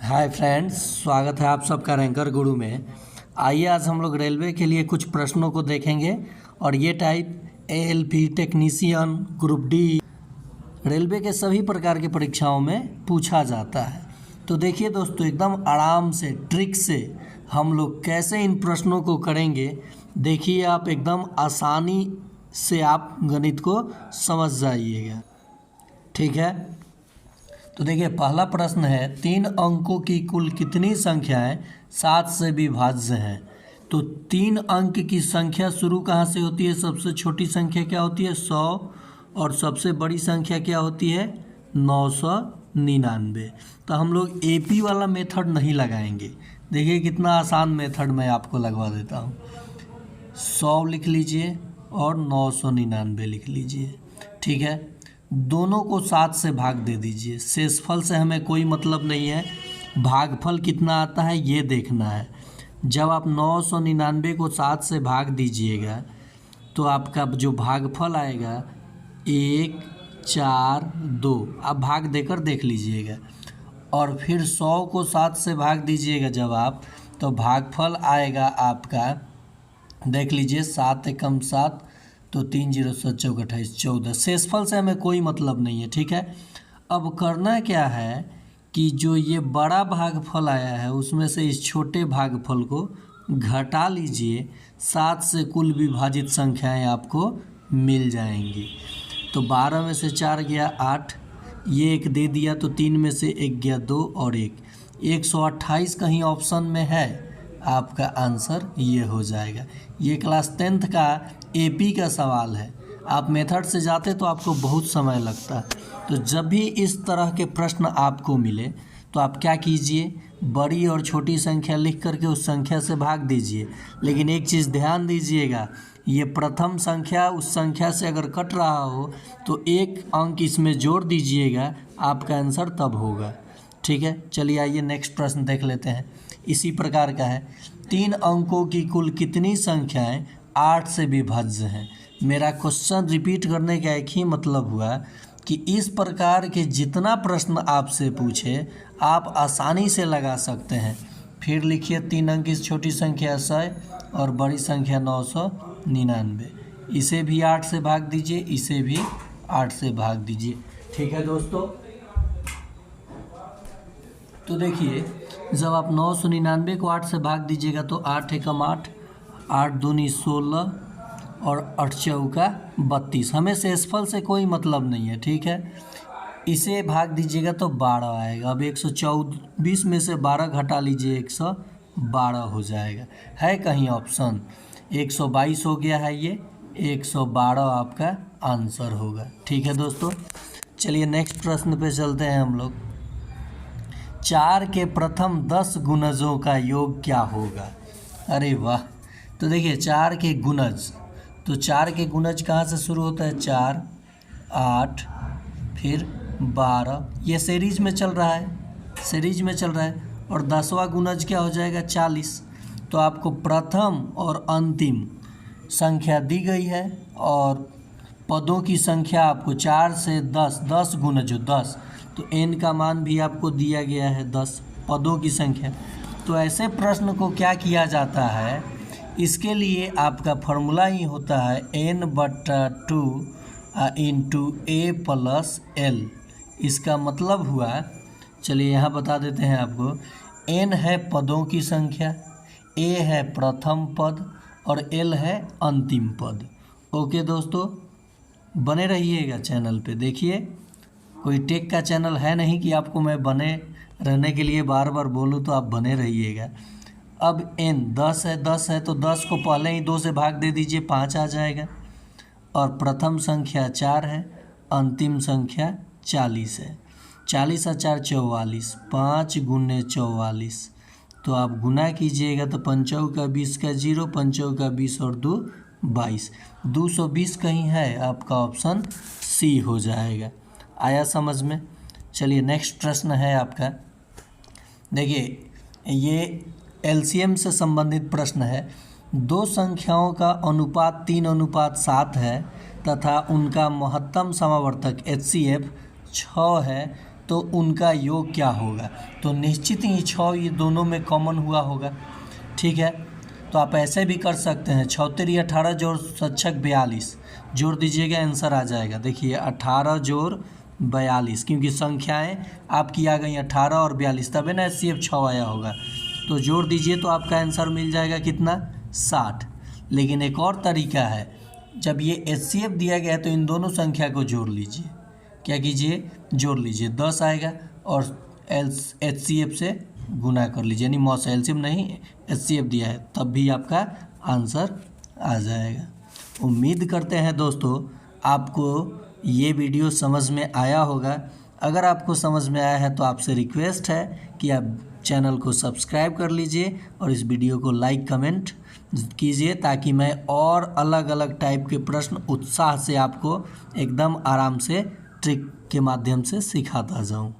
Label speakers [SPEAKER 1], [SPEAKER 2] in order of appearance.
[SPEAKER 1] Hi friends, स्वागत है आप सबका रैंकर गुरु में। आइए आज हम लोग रेलवे के लिए कुछ प्रश्नों को देखेंगे और ये type ALP technician group D railway के सभी प्रकार की परीक्षाओं में पूछा जाता है। तो देखिए दोस्तों, एकदम आराम से ट्रिक से हम लोग कैसे इन प्रश्नों को करेंगे। देखिए आप एकदम आसानी से आप गणित को समझ जाइएगा, ठीक है। तो देखिए पहला प्रश्न है, 3 अंकों की कुल कितनी संख्याएं 7 से विभाज्य हैं। तो 3 अंक की संख्या शुरू कहाँ से होती है? सबसे छोटी संख्या क्या होती है? 100। और सबसे बड़ी संख्या क्या होती है? 999। तो हम लोग एपी वाला मेथड नहीं लगाएंगे। देखिए कितना आसान मेथड मैं आपको लगवा देता हूँ। 100 लिख लीजिए और 999 लिख लीजिए, ठीक है। दोनों को 7 से भाग दे दीजिए। शेषफल से हमें कोई मतलब नहीं है, भागफल कितना आता है ये देखना है। जब आप 999 को 7 से भाग दीजिएगा तो आपका जो भागफल आएगा 1, 4, 2, आप भाग देकर देख लीजिएगा। और फिर 100 को 7 से भाग दीजिएगा जब आप, तो भागफल आएगा आपका, देख लीजिए 7 एकम 7, तो 3 0 7 चौक 28 14। शेषफल से हमें कोई मतलब नहीं है, ठीक है। अब करना क्या है कि जो ये बड़ा भागफल आया है उसमें से इस छोटे भागफल को घटा लीजिए। 7 से कुल विभाजित संख्याएं आपको मिल जाएंगी। तो 12 में से 4 गया 8, ये एक दे दिया, तो 3 में से 1 गया 2 और 1, 128 कहीं ऑप्शन में है, आपका आंसर ये हो जाएगा। ये क्लास 10th का एपी का सवाल है। आप मेथड से जाते तो आपको बहुत समय लगता। तो जब भी इस तरह के प्रश्न आपको मिले तो आप क्या कीजिए, बड़ी और छोटी संख्या लिख करके उस संख्या से भाग दीजिए। लेकिन एक चीज़ ध्यान दीजिएगा, ये प्रथम संख्या उस संख्या से अगर कट रहा हो तो 1 अंक इसमें जोड़ दीजिएगा, आपका आंसर तब होगा, ठीक है। चलिए आइए नेक्स्ट प्रश्न देख लेते हैं। इसी प्रकार का है, 3 अंकों की कुल कितनी संख्याएं 8 से विभाज्य हैं। मेरा क्वेश्चन रिपीट करने का एक ही मतलब हुआ कि इस प्रकार के जितना प्रश्न आपसे पूछे आप आसानी से लगा सकते हैं। फिर लिखिए 3 अंक की छोटी संख्या 100 और बड़ी संख्या 999। इसे भी 8 से भाग दीजिए, इसे भी 8 से भाग दीजिए, ठीक है दोस्तों। तो देखिए जब आप 999 को 8 से भाग दीजिएगा तो 8 एकम 8, 8 दूनी 16 और 8 चौका 32। हमें शेषफल से कोई मतलब नहीं है, ठीक है। इसे भाग दीजिएगा तो 12 आएगा। अब 124 में से 12 घटा लीजिए, 112 हो जाएगा। है कहीं ऑप्शन? 122 हो गया है, ये 112 आपका आंसर होगा, ठीक है दोस्तों। चलिए नेक्स्ट प्रश्न पे चलते हैं हम लोग। 4 के प्रथम 10 गुणजों का योग क्या होगा? अरे वाह। तो देखिए 4 के गुणज, तो 4 के गुणज कहाँ से शुरू होता है? 4, 8, फिर 12, ये सीरीज में चल रहा है, सीरीज में चल रहा है। और 10वां गुणज क्या हो जाएगा? 40। तो आपको प्रथम और अंतिम संख्या दी गई है और पदों की संख्या आपको 4 से 10 गुणज 10, तो n का मान भी आपको दिया गया है 10, पदों की संख्या। तो ऐसे प्रश्न को क्या किया जाता है, इसके लिए आपका फॉर्मूला ही होता है n/2 into a plus l। इसका मतलब हुआ, चलिए यहाँ बता देते हैं आपको, n है पदों की संख्या, a है प्रथम पद और l है अंतिम पद। ओके दोस्तों, बने रहिएगा चैनल पे। देखिए कोई टेक का चैनल है नहीं कि आपको मैं बने रहने के लिए बार बार बोलूँ, तो आप बने रहिएगा। अब n 10 है, 10 है तो 10 को पहले ही 2 से भाग दे दीजिए, 5 आ जाएगा। और प्रथम संख्या 4 है, अंतिम संख्या 40 है। 40 और 4 44, 5 गुने 44। तो आप गुना कीजिएगा तो 5 का 20 का 0, 5 का 20 और 2 22, 220 कहीं है, आपका ऑप्शन सी हो जाएगा। आया समझ में? चलिए नेक्स्ट प्रश्न है आपका। देखिए ये एलसीएम से संबंधित प्रश्न है। 2 संख्याओं का अनुपात 3:7 है तथा उनका महत्तम समावर्तक HCF 6 है, तो उनका योग क्या होगा। तो निश्चित ही 6 ये दोनों में कॉमन हुआ होगा। ठीक है, तो आप ऐसे भी कर सकते हैं, 6 तेरी 18 जोड़ 7 42 जोड़ दीजिएगा, आंसर आ जाएगा। देखिए 18 जोड़ 42, क्योंकि संख्याएं आपकी आ गई 18 और 42, तभी ना HCF 6 आया होगा। तो जोड़ दीजिए तो आपका आंसर मिल जाएगा कितना, 60। लेकिन एक और तरीका है, जब ये HCF दिया गया है तो इन दोनों संख्या को जोड़ लीजिए। क्या कीजिए, जोड़ लीजिए, 10 आएगा और HCF से गुना कर लीजिए, यानी मॉस एलसीएम नहीं HCF दिया है, तब भी आपका आंसर आ जाएगा। उम्मीद करते हैं दोस्तों आपको ये वीडियो समझ में आया होगा। अगर आपको समझ में आया है तो आपसे रिक्वेस्ट है कि आप चैनल को सब्सक्राइब कर लीजिए और इस वीडियो को लाइक कमेंट कीजिए, ताकि मैं और अलग अलग टाइप के प्रश्न उत्साह से आपको एकदम आराम से ट्रिक के माध्यम से सिखाता जाऊं।